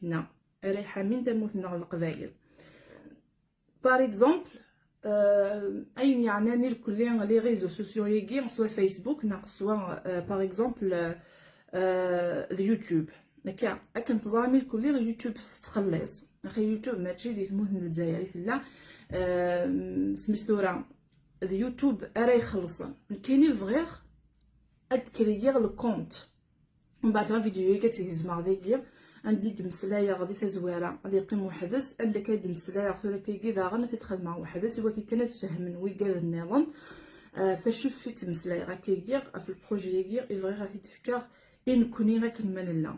تموتنا، راهي حامين تموتنا القبايل. باغ اكزومبل اين يعناني الكل لي ريزو سوسيو يجي سوا فيسبوك نا سوا باغ اكزومبل اليوتيوب. هكا كنتظامي الكل اليوتيوب تخلص اخي يوتيوب ماشي اللي تموت من الجزائر لا سميتو راه اليوتيوب راه يخلص كاينين فغير ادكريير لو كونت من بعد لا فيديو كتهز مع ذيك عندي دمسلايه غادي تزويره غادي يقيم وحدس عندك هاد دمسلايه ثورا كيكي داغا تدخل مع وحدس هو كي كانت تفهم ويقال النظام فشوف في تمسلايه غا كيكي في البروجي يكي يبغي غادي تفكر ان كوني غا كنمل لا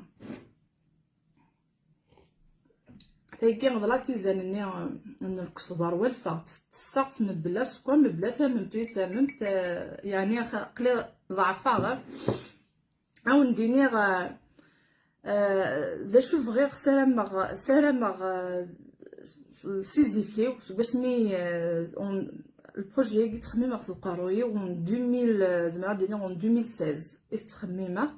تيكي غلاتي زانني ان الكصبر والفات تصاقت من بلا سكر من بلا ثممت يتممت يعني قلي ضعفها غير او نديني ذا شوف غير سلامغ سيزيفيو سمي البروجي كي تخميمه في القرويه و 2000 زعما دينا 2016 تخميمه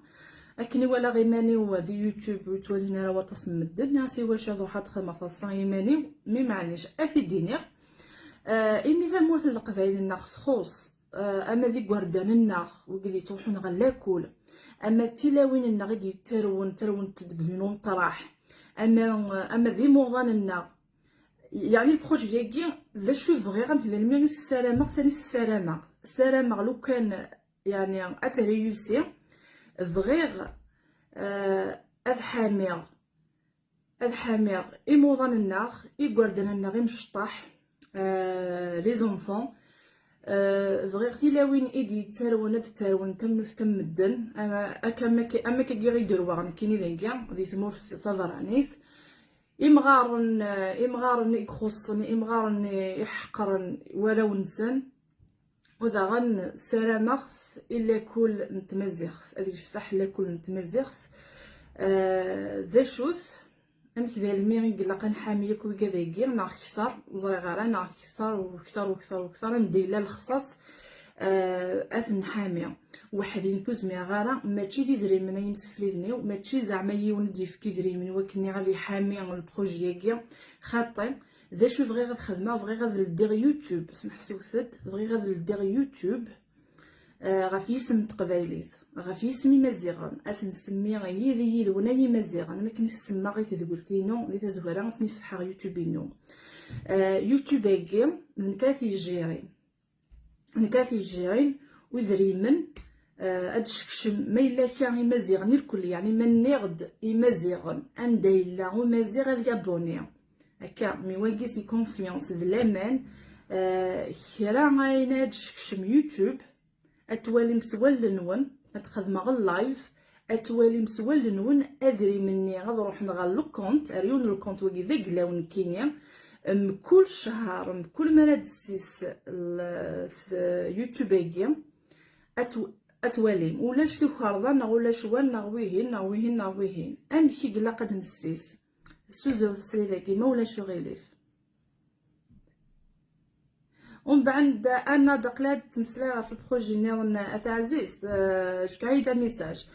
لكن ولا غيماني هو دي يوتيوب وتولينا راه تصم مدن ناسي واش هاد واحد خدمه خاصه يماني مي معليش افي دينير ايمي ذا موت القبايل الناخ خوص اما ذي قردان الناخ وقلي تروحون غلاكول اما التلاوين الناغ يدي ترون تدقهنون طراح اما ذي موضان الناغ يعني البروجي ياكي ذا شوف غير غنبدا الميغ السلامه لو كان يعني اتريوسي فغير اذ حامير موضان الناغ قردان الناغ مشطح لي زونفون فغير تلاوين ايدي تارون تمدن اما كي غير يديروا كايني ذاكا غادي تمر في تفرانيث امغارن يخصن امغارن يحقرن ولو نسن وذا غن سلامخ الا كل متمزخ هذه يفتح لا كل متمزخ ذا شوث امك ذا الميغي قلا قنحاميك وكذاكي نا خسر صغيره نا وكثر ندير لا الخصاص اثن حاميه وحدين كوزمي غاره ماشي دي دريمنا يمسفليني ماشي زعما يولد يفكي دريمني ولكن غادي حامي البروجي ياكي خاطي ذا شوف غير غتخدمها بغي غادي لدير يوتيوب سمح سوثت بغي غادي لدير يوتيوب غافي اسم تقبايليت غافي اسمي مزيغان نسمي غير يدوني مزيغان ما كنسمى غير تدولتينو اللي تزويره سمي فتحها يوتيوبينو يوتيوب هاكي من كاثي جيرين وذريمن ادشكشم ما الا كان يمزيغني الكل يعني من نغد يمزيغن عندي لا ومزيغ اليابوني هكا مي واكيسي كونفيونس دلامان كرا غاينا ادشكشم يوتيوب اتوالي مسوال نون اتخدم غا اللايف اتوالي مسوال نون ادري مني غنروح نغال لو كونت ريون لو كونت وكي ذاك لاون كينيا كل شهر كل ما ندسيس يوتيوب هاكي اتوالي ولاش تخرضا ولا شوال نغويهن ام كي قلا قد نسيس سوزو سليداكي ما ولاش غيليف ومن بعد انا دقلات تمسلا في البروجي نيرن اثا عزيز شكايدا ميساج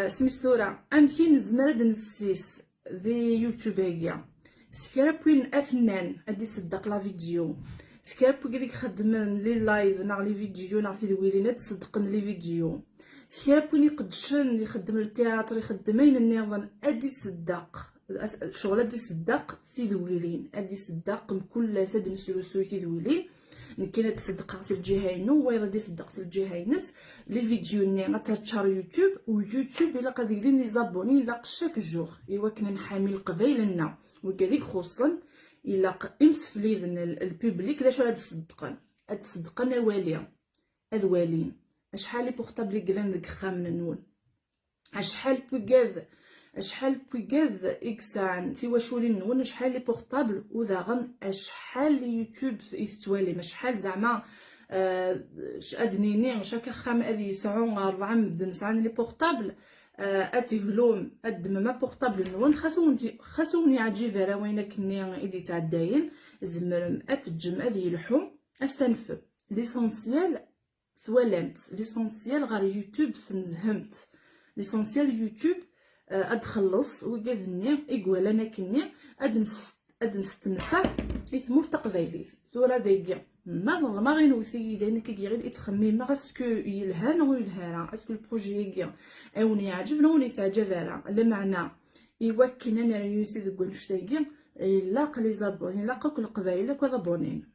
سميتورا ام كي نزمر نسيس في يوتيوب هاكي سكراب وين افنان ادي صدق لا فيديو سكراب كيديك خدمن لي لايف نا لي فيديو نا تدويلينا تصدقن لي فيديو سكراب وين يقدشن يخدم التياتر يخدمين النظام ادي صدق شغل ادي صدق في دويلين ادي صدق بكل سد نسلو سويتي دويلين كاينه تصدق في الجهينو ويردي صدق في الجهينس لي فيديو ني غتشار يوتيوب ويوتيوب الا قد يدير لي زابوني لا شاك جور ايوا كنا نحامي القبايلنا وكذلك خصوصا الا امسفليذن البوبليك لاش راه تصدقن اواليا ادوالين شحال لي بورطابل كلان ديك خامن نون شحال بوكاذ اكسان في واشولي نون شحال لي بورطابل وذاغن شحال لي يوتيوب يتوالي شحال زعما ادنيني شاك خام ادي يسعون 4 مدن سعان لي بورطابل اتيهلوم ادم ما بورطابل نون خاصوني عجي فيرا وين كني ايدي تاع الداين زمرم اتجم ادي يلحو استنف ليسونسيال ثوالمت ليسونسيال غير يوتيوب تنزهمت ليسونسيال يوتيوب ادخلص وقاذني يقول انا كني اد نستنفع يثمر تقبايليت ثورا ذيك ما غينوثي دايما كي غير يتخمم اسكو يلهانا ويلهانا اسكو البروجي يجي اون يعجبنا ون يتعجب على معنى يوكن انا ريوسي ذوك نشتاقي لاق لي زابوني لاق كل قبايل كذا زابونين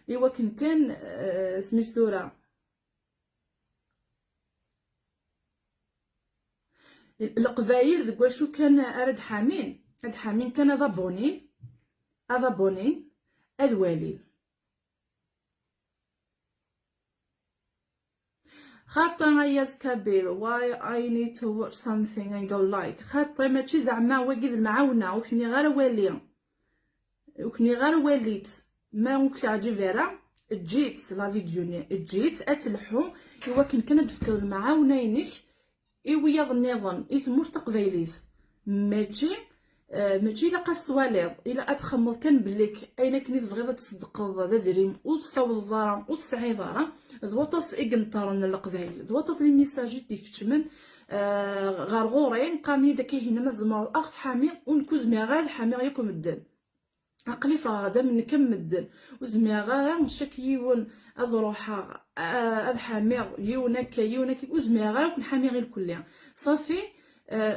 يوكن كان سميستورا القبايل ذوك شو كان ارد حامين كان هذا بونين الوالي خاطر غياز كبير why I need to watch something I don't like خاطر ماشي زعما واقد المعاونة وكني غير واليت ما وكش عجب راه جيت لا فيديو جيت اتلحو ايوا كان تفكر المعاونينك ايوا النظام يثمر تقبايليت ماشي لا قاستواليض الا اتخمض كان بليك اين كني تبغيض تصدق ذا دريم وتصاوب الزرا وتسعي ضرا ذوطاس ايكنطرن القبايل ذوطاس لي ميساجي تيكتمن غار غورين قامي داك هنا ما زمر اخ حامي ونكوز ميغال حامي ياكم الدن عقلي فغادا من كم مدن وزميغا شكيون ازروحا اذ حامي يونك وزميغا وكن حامي غير كلها صافي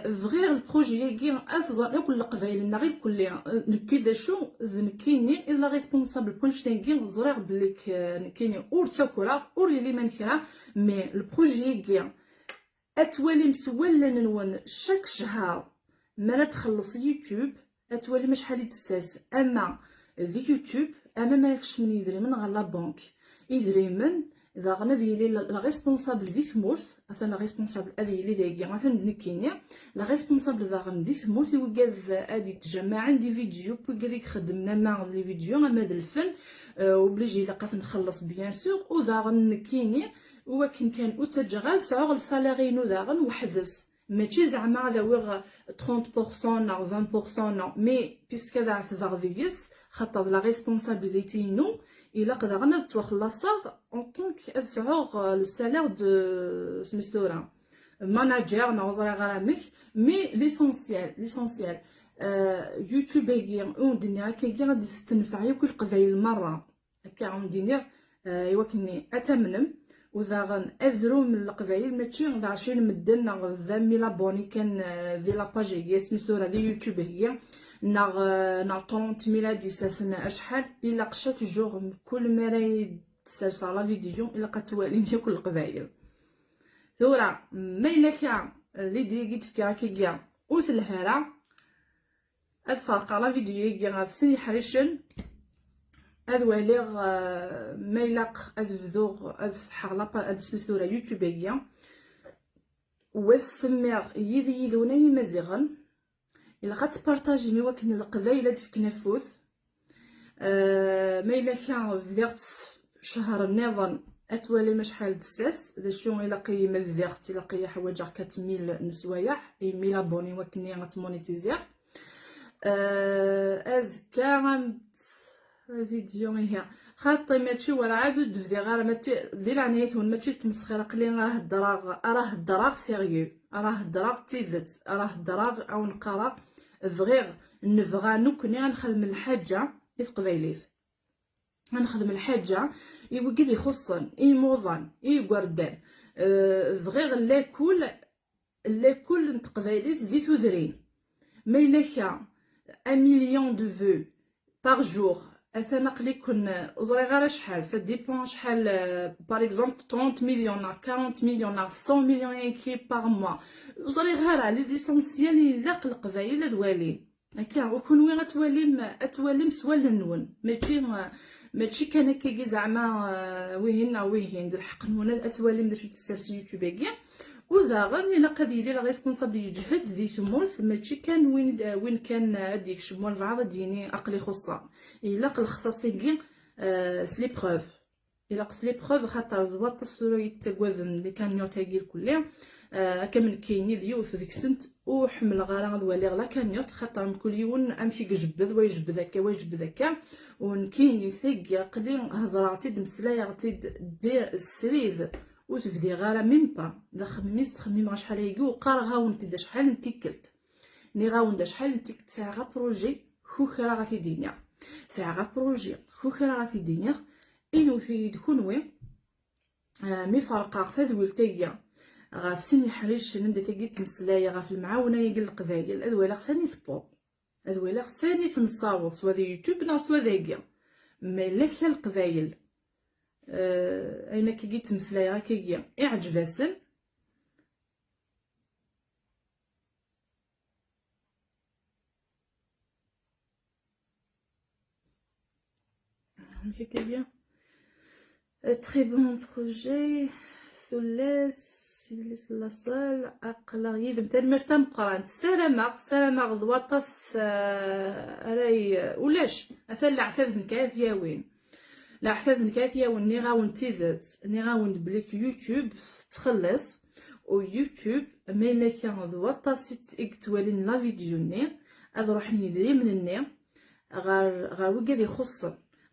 غير البروجي يجي افضل كل قبايلنا غير كلها نكيدا شو ذنكيني الا ريسبونسابل بونشتينغي زريغ بليك نكيني اور تاكورا اور لي منكرا مي البروجي يجي اتوالي مسولا نون شاك شهر ما تخلص يوتيوب اتوالي ما شحال يتساس اما ذي يوتيوب اما ما يكش من يدري من غلا بنك يدري من اذا غنا ديالي لا ريسبونسابل دي ثمورث اثنا لا ريسبونسابل هذه اللي دايره مثلا نكيني لا ريسبونسابل اذا غن دي ثمورث وكاز ادي تجمع عندي فيديو وكذلك خدمنا مع لي فيديو اما هذا الفن وبليجي لقات نخلص بيان سور وذا غنكيني ولكن كان وتجغال تعغ السالاري نو ذا غن وحدث ماشي زعما هذا وغ 30% نا 20% نا مي بيسك ذا عتذا ديس خاطر لا ريسبونسابيليتي نو إلا قدرنا نتوخلصا اون طونك ادفعو السالير دو سميتورا ماناجير نوزري غرامك مي ليسونسيال يوتيوب هاكي اون دنيا كي غادي تستنفع كل قبايل مره هكا اون دنيا ايوا كني اتمنم وذا غن اذرو من القبايل ماشي غدا 20 مدن غدا 20000 ابوني كان في لاباج هي سميتورا دي يوتيوب هي نا 30000 ديساسنا اشحال الا قشات جوغ كل مره تسلسل لا فيديو الا قتوالي كل القبايل ثورا ما الا كاع لي ديغيت في كاكيا وثلهارا اتفرق لا فيديو كاع في سني حريشن ادواليغ ما يلاق ادفذوغ ادحغلا ادسمسورا يوتيوب هي وسميغ يذونا يمازيغن إلا غتبارطاجي مي وكن القبايل هاد فيك نفوذ ما إلا كان فديغت شهر النظام اتوالي ما شحال دساس دا شو إلا قيمة فديغت إلا قيا حوايج 4000 نسوايح اي 1000 ابوني وكني غتمونيتيزيغ ازكا فيديو هي خاطي ماشي ورا عاد دفدي غير ماشي دير عنايتهم ماشي تمسخير قلي راه الدراغ سيريو راه الدراغ تيفت راه الدراغ او نقرا فغير نبغى نكوني غنخدم الحاجه في قبايليت غنخدم الحاجه يوقف يخصن يموضن يقردان فغير لا كل نتقبايليت ذي ثذرين ما الا كان 1 مليون دو فو باغ جور اثنا قلي كن زري غير شحال سا ديبون شحال باغ اكزومبل 30 مليون 40 مليون 100 مليون يكي باغ موا زري غير لي ليسونسيال يلاق القبايل دوالي هكا وكون وين اتوالي مسوال النون ماشي كان كي زعما ويهين د الحق نون الاتوالي باش تسالسي يوتيوب كاع وذا غير الا قد يدير ريسبونسابل يجهد ذي ثمورث ماشي كان وين كان هاديك شمول بعض ديني اقلي خصا الا قل خصاصي سلي بروف الا سلي بروف خاطر ضبط الصوره يتقوزن اللي كان يوتاقي كلها كامل كايني ديوث ديك السنت وحمل غارا دوالي غلا كان يوت خاطر كل يوم امشي يجبد ويجبد هكا ويجبد هكا ونكين يثق قلي هضراتي دمسلايا غتي دير السريز وتبدي غالا ميم با دا خميس تخمم غا شحال هيكي وقار غاون تدا شحال نتيكلت ني غاون دا شحال نتيكلت ساعه غا بروجي خوخرا غا في دينيا ساعه غا بروجي خوخرا غا في دينيا انو ثيد كونوي مي فرقا تذويل تيا غا في سن الحريش ندك كي تمسلايا غا في المعاونه يقل القبايل ادويلا خصني ثبوط ادويلا خصني تنصاوب سوا ذا يوتيوب نا سوا ذاكيا ما لك القبايل اين كي تمسلايا كي اعجباسن كي très bon projet سوليس لاصال اقلا يدم تنمرتا مقران سلامة غضواطاس راي ولاش اثل عثاذ نكاثياوين لا عثاذ نكاثياوين ني غاون تيزات ني غاون بليك يوتيوب تخلص ويوتيوب ميلا كان غضواطاس اكتوالين لا فيديو ني اذ روح ندري من الني غار وكاد يخص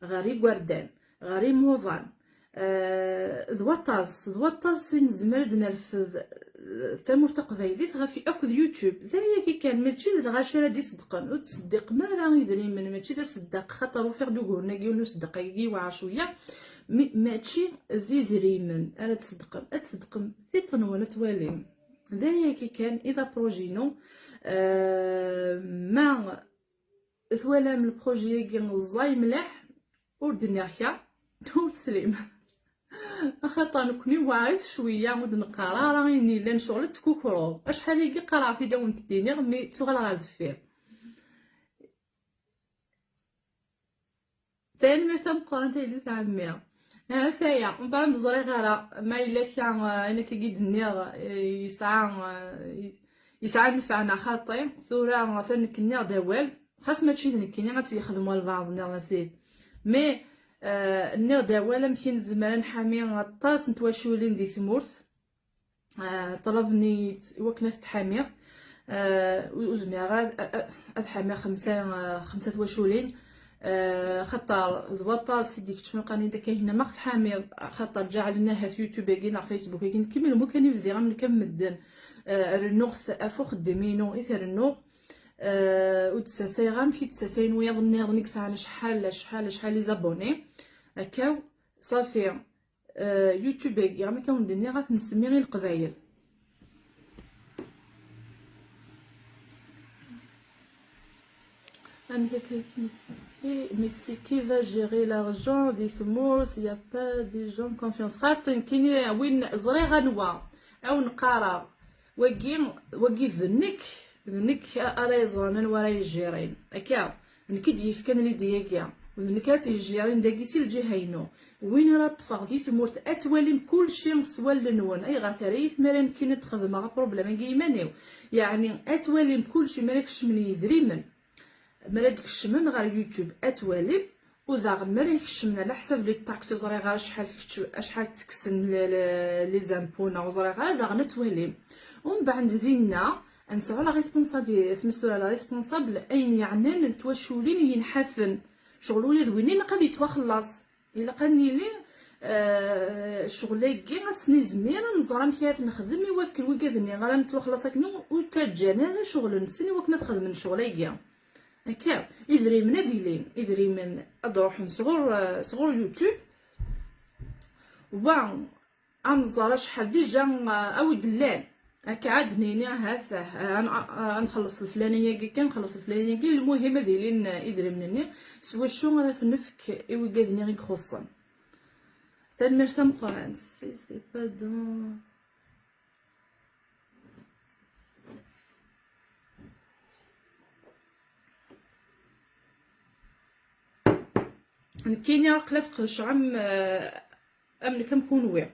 غاري غاردان غاري موضان ضواطاس نزمر نرفض تامور تقبايليت غافي اكد يوتيوب ذايا كي كان ماشي غاشي راه يصدقن وتصدق ما راه يدري من ماشي تصدق خاطر وفيق دوغورنا كيونو صدق يجي وعشويه ماشي ذي دريمن انا تصدق في تنوله توالين ذايا كي كان اذا بروجينو ما ثوالا من البروجي كي زاي ملاح وردنا خا وتسليم خاطر نكوني واعيت شويه ود نقرا راه يني لان شغل تكوكرو شحال يجي قرا في داون الدنيا مي تغلى على الدفير ثاني ما تنقرا تاع لي ساميه ها ثايا من بعد زري غير ما الا كان انا كيد النير يسعى نفعنا خاطي ثورا مثلا كنير دوال خاص ما تشي نكيني غتخدموا البعض نسيت مي النير داولا مكين زمان حامي غطاس نتواشولين دي ثمورث طلبني وكنا تحامير وزميرات الحامير خمسة واشولين خاطر ضبطا سيدي كتشمل قاني داك هنا ما حامير خاطر جعلناها في يوتيوب كاين في فيسبوك كاين كمل مو كان يفدي غير كمدن الرنوغ افو خدمينو اثر النوغ وتساساي غام كي تساساي نويا ظني ساعه شحال لي زابوني هكاو صافي يوتيوب كاع ما كنديرني غنسمي غير القبايل mais c'est qui va gérer l'argent des sumos il y a pas des gens confiance خاطر كاين وين زري غنوا او نقرا وكي ذنك راهي زرنا وراي الجيرين هكا نكي تجي كان لي دياكيا ذنك تيجيرين داكي سي الجهينو وين راه طفغ في ثمورت اتوالي كلشي سوال لنون اي غا ثريث ما يمكن تخدم غا بروبليم كيمانيو يعني اتوالي كلشي مالكش من يدريمن مالك الشمن غير يوتيوب اتوالي وذا مالك الشمن على حسب لي طاكسي زري غير شحال تكسن لي زامبونا وزري غير دا غنتوالي ومن بعد ذينا نسعو لا ريسبونسابل سميتو لا ريسبونسابل اين يعني نتواشولين ينحفن شغلولي دوينين قد يتوخلص الا قاني لي شغلي غاسني زمير نزرا كيف نخدم يوكل وكذني غير نتوخلص كنو وتاجانا شغل نسني وكنا نخدم شغلي هكا يدري من ديلين يدري من اروح صغور يوتيوب وان انزر شحال ديجا او دلان هكا عاد نيني هذا نخلص الفلانيه كي كنخلص الفلانيه كي المهم ديالين يدري مني سوا شو انا في النفك يوقادني غير خصن ثاني مرتا مقران سي با دون كاين عقله تقدش عم امن كم كونوي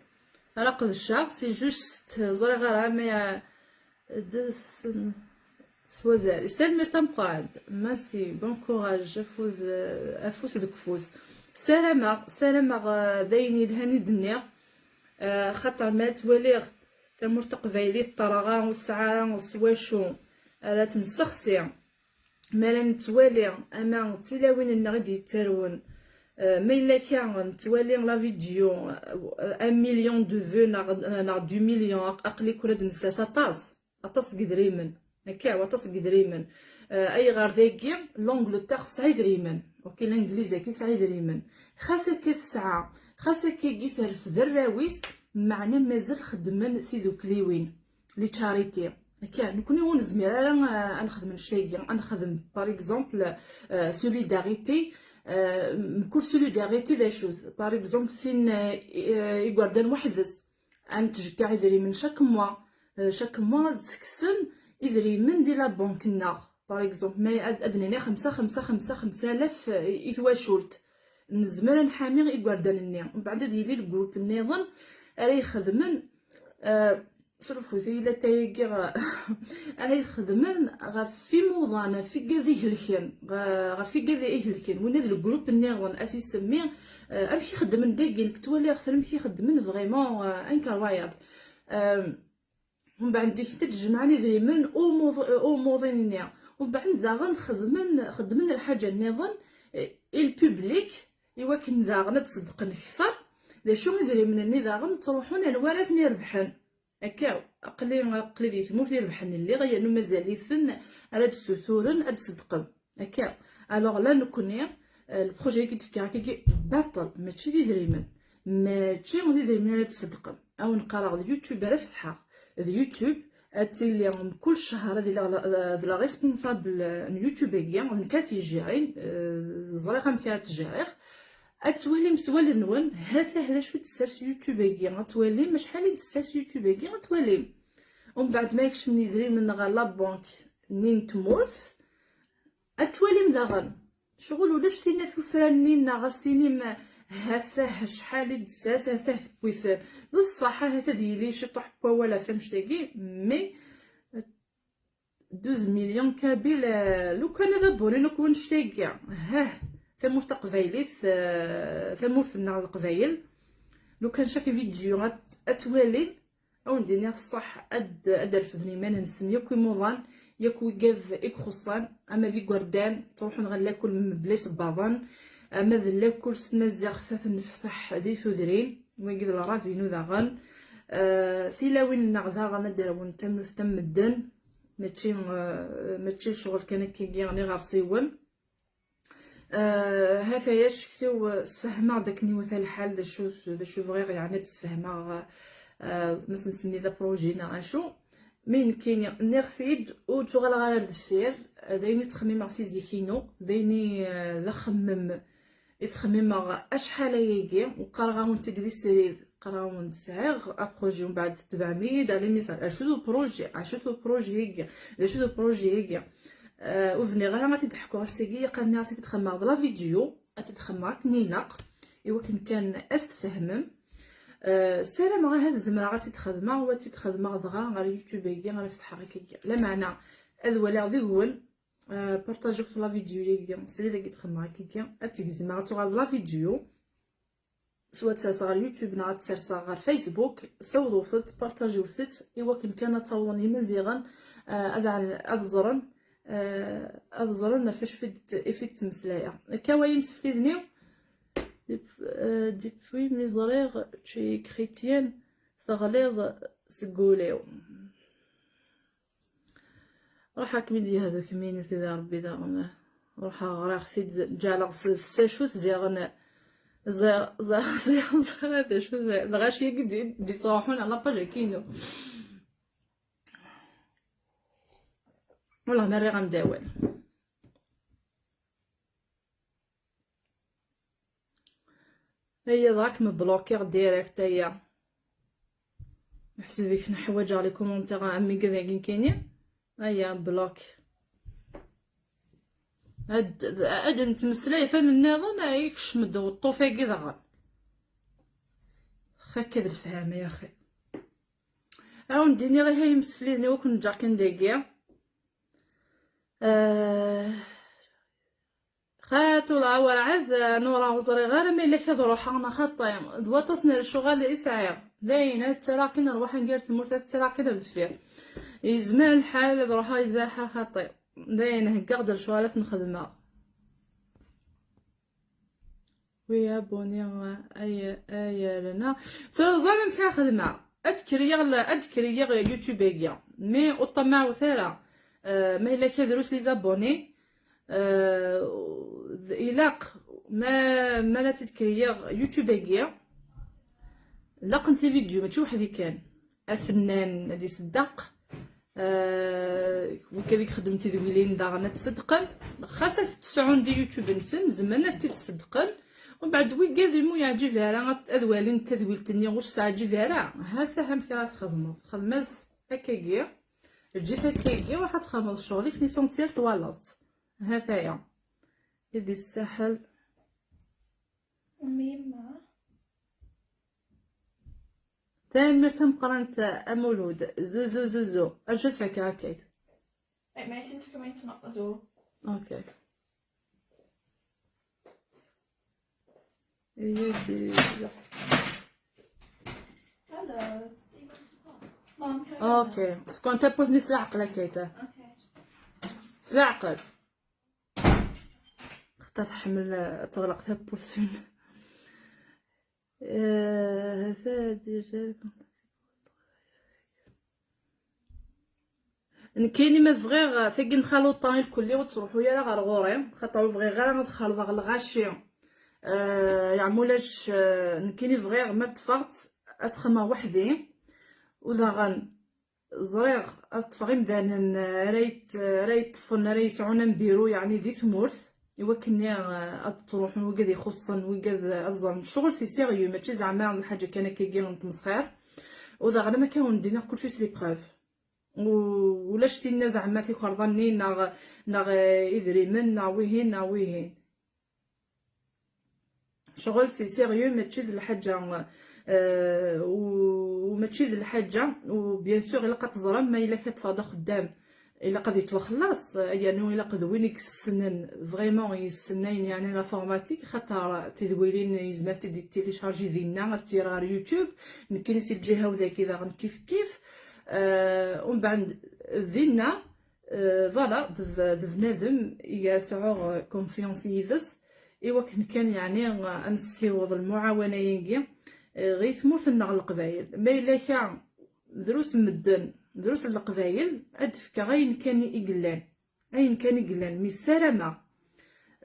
راه قدشا سي جوست زري غير ما سوازال استاد مرتا مقعد ماسي بون كوراج افوس دكفوس سلامة دايني الهاني دنيا خاطر ما تواليغ تمر تقبايلي الطرغان والسعارة والسواشو راه تنسخسي مالا نتوالي اما تلاوين النغدي يترون ما الا كان توالي لا فيديو 1 مليون دو فو نا 2 مليون اقلي كل نساس اطاس قدريمن هكا واطاس قدريمن اي غار ذاكي لونجلتير تسعة دريمن اوكي الانجليزي كي تسعة دريمن خاصك تسعة خاصك كي ترف دراويس معنا مازال خدمن سي ذوك ليوين لي تشاريتي هكا نكوني ونزمير انا نخدم نشتي نخدم باغ اكزومبل سوليداريتي كل سوليداريتي ذا شوز باغ اكزومبل سين يقعدن وحدس تشجع يدري من شاك موا تسكسن يدري من دي لا بونكنا باغ اكزومبل ما ادنينا خمسة آلاف يتواشولت نزمر نحامي يقعدن النيا من بعد ديالي الجروب النظام راه يخدمن صرفوتي لا تايقي راه يخدمن في موضانا في كذي هلكن في كذي هلكن وين هذا الجروب النظام اسي سمي امشي يخدمن داكين كتولي اكثر امشي يخدمن فريمون انكرويابل ومن بعد ديك تتجمعني ذي من او موضينيا ومن بعد داغن خدمن الحاجه النظام البوبليك يوكن داغن تصدقن اكثر ذا شو يدري من اني داغن تروحون الوالد يربحن هكا قلي دي تموت يربحن اللي غير انه مازال يثن راه تسثورن اد صدقن هكا الوغ لا نكوني البروجي كي تفكر كي باطل ماشي ديريمن ماشي غادي ديريمن راه تصدقن او نقرا اليوتيوب راه فتحها اليوتيوب اتيليهم كل شهر هذه لا ريسبونسابل اليوتيوب كاع كاتي جيرين زريقه كاتجير اتولي مسوال النون هذا شو تسرس يوتيوب كاع اتولي ما شحال تسرس يوتيوب كاع اتولي ومن بعد ما يكش من يدري من لا بانك نين تموت اتولي مداغن شغل ولاش تينا ثفرانين غاستيني ما هذا شحال دساس هذا بويثان بصح هذا ديالي شي طحبه ولا فهمش تاكي مي 12 مليون كابيل لو كان هذا بوني نكون شتاكيا ثمورت قبايليت ثمورت النار القبايل لو كان شاكي فيديو اتوالي او ندير الصح ادرفذني ما ننسن ياكو موضان ياكو يقاف اكخصان اما ذي قردان تروحون غنلاكل من بلايص بعضان اما ذلاكل سنزغ ثلاث نفتح ذي ثذرين ويقدر رافينو ذاغن ثلاوين نغذا غنديرون تم الدن ماشي شغل كان كيغي غير صيون هفاياش كتو سفهمه داك نيوثا الحال دا شو فغير يعني تسفهمه مثلا نسمي ذا بروجي نعاشو مين كاين نيرفيد او تغال غير دفير دايني تخمم سي زيكينو دايني لا خمم يتخمم اشحال يجي وقراون تدري سرير قراون سعر ابروجي ومن بعد 700 على ميسال اشدو بروجي اشدو بروجي وفني غير ما تضحكوا السيكي قالني راسك تخمم لا فيديو تتخمم نينق ايوا كان استفهمم سلام غير هاد الزمره غتخدمها وتتخدمها دغا غير يوتيوب كي غنفتحها هكا لا معنى هذا ولا غيقول بارطاجيو لا فيديو لي سالي داك تخمم هكا اتكزما تغاد لا فيديو سواء تسرسا يوتيوب نا تسرسا غير فيسبوك صوتو ثت بارطاجيو ثت ايوا كان تاولني مزيغا ادزرن ادزرن فاش في تمسلايا كواي مسفليدنيو ديبوي ملي زريغ شي كريتيان تغليظ سقوليو راح كميدي هذوك مين سيدي ربي داغنا راح غرا خصي جالغ ساشوت زيغنا هذا شو الغاشيه دي تروحون على باجا كينو والله مري غنداول هي ضاك مبلوكيغ ديريكت هي نحسب بك نحوج على كومونتير امي كذا كاينين هيا بلوك هاد نتمسلاي فان النظام يكش مدو الطوفه كذا هكا الفهمه يا اخي عاون ديني غير هي مسفليني وكن جا كنداكيا خاتو العوار عاد نورا وزري غير مي اللي كذا روح انا خطايم دواطسنا الشغل يسعير باينه التراكن نروح ندير تمرت التراكن الفير يزمان الحال روحها يزمان الحال خطير باينه هكا قدر شوالات نخدمها ويا بوني اي لنا زعما كان خدمه ادكريا يوتيوبيا مي وطمع وثارة ما الا كيدروس لي زابوني الاق ما لا تذكريا يوتيوبيا لا قنت لي فيديو ماشي وحدي كان الفنان هادي صدق وكذلك خدمتي ذويلين داغنا تصدقن خاصة تسعون دي يوتيوب نسن زمان تصدقن ومن بعد وي قادمو يعجب فيها اذوالين تذويلتني واش تعجب فيها ها فهم كي تخدمز هكاكيا جيت هكاكيا وراح تخدم شغلك ليسونسيال توالط هذايا يدي الساحل ميمة ثاني مرتم قرنت امولود زو ارجل فكا هكاك ماشي انت كمان تنقدو اوكي يدي هلا اوكي كنت تبوثني سلعقل هكايته سلعقل اختار تحمل تغلق تبوثون هذا ديجا كاينين ما فغيغ ثقي نخلو الطايل الكلي وتروحوا يا غير غوري خاطر فغي غير ندخل ضغ الغاشي يعمولاش كاينين فغيغ ما تفرت اتخما وحدي وذاغن زريغ اطفغي مدان رايت فن رايسعونا نبيرو يعني ذي ثمورث ايوا كني تروح وكذا يخصن وكذا الظن شغل سي سيريو ماشي زعما الحاجه كان كيجي نتمسخير وذا ما كان دينا كلشي سلي بروف ولا شتينا زعما تيخرضني ناغ يدريمن ناويهين شغل سي سيريو ماشي الحاجه وماشي الحاجه وبيان سور الا كتزرم ما الا كتفاضى خدام الا قد يتوخلص يعني الا قد وينك السنن فريمون يسنين يعني لافورماتيك خاطر تذويلين يزمر تدي تيليشارجي ديالنا تيرا على يوتيوب يمكن يسير الجهه وذا كذا كيف ومن بعد دينا فوالا بنادم يسعو كونفيونس يفس ايوا كان يعني نسيوض المعاونه ينقي غير ثمورت النغ القبايل ما الا كان دروس القبايل ادفكا غين كان يقلان مي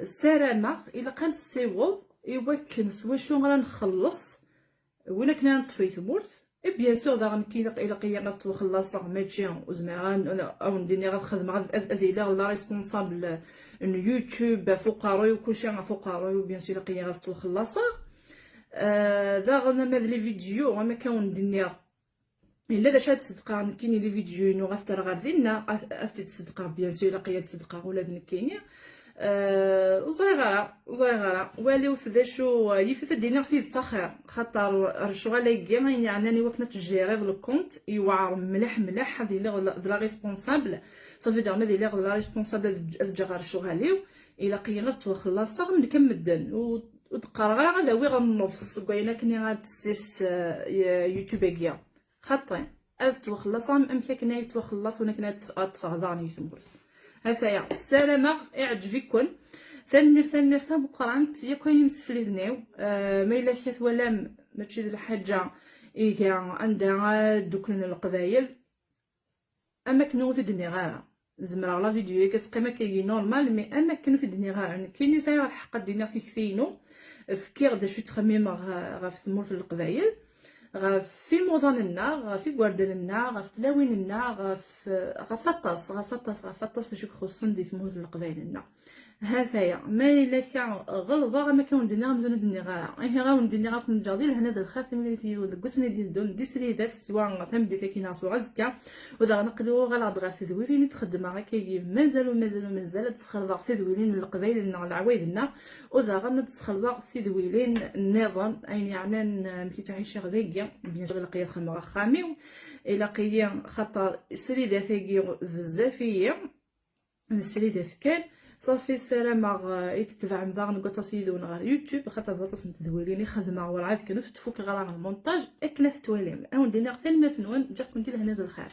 السلامه الا كانت السيوض ايوا كنسوا شو غنخلص ولا كنا نطفي ثمورت بيان سور داغ كي الا قيا غتخلص ماشي وزمان او نديني غتخدم غادي لا ريسبونسابل يوتيوب فقراء وكلشي فقراء وبيان سور قيا غتخلص داغ ما لي فيديو ما كان دنيا الا دا شاد تصدقا كاينين لي فيديو نو غافتر غادينا افتي تصدقا بيان سور لقيا تصدقا ولاد كاينين وصغيره والي فدا شو يفت دينا في التاخير خاطر الشغل يجي يعني وكنا تجيري دو الكونت يوعر ملح هذه لا ريسبونسابل صافي دير هذه لا ريسبونسابل الجغار الشغاليو الا قينا توخلص من كم مدن ودقر غير غدا وي غنفس كاينه كني غتسيس يوتيوبيا خاطين توخلص امكن كنا يتوخلص ونا كنا تفضاني تنقول هفايا السلامه يعجبكم ثاني مقرانت يا كاين مسفلي ذنيو ما الا كات ولا ماشي الحاجه هي عندها دوكن القبايل اما كنو في دنيا زمرا لا فيديو كتقيم كاين نورمال مي اما كنو في دنيا يعني كاين ساير الحق دينا في كثينو فكير دا شي تخميم غا في ثمور في القبايل غا في موضاننا غا في بواردلنا غا في تلاويننا غا فطاس شي خصن دي ثمور في القبايلنا هذايا ما الا كان غلظه ما كان ندير مزون الدنيا هي غا ندير غا نجاضي لهنا د الخاتم اللي ديال القسم ديال دون دي سريدات سواء فهم دي كاينه سو عزكا وذا نقدروا غا غا تدويرين تخدم غا كاي مازال تسخر تدويرين القبايل العوايدنا وذا غا تسخر تدويرين النظام يعني ملي تعيش غدايا بيان سور لقيت خمره خامي الا قيا خاطر السريدات هي بزافيه السريدات كان صافي السلامه يتتبع مدار نقطه سيدون غير يوتيوب خاطر بطاس نتدويريني خدمه ورا عاد كنت تفك غير المونتاج اكنت تواليم او ندير ثاني ما فنون جا كنت لهنا الخير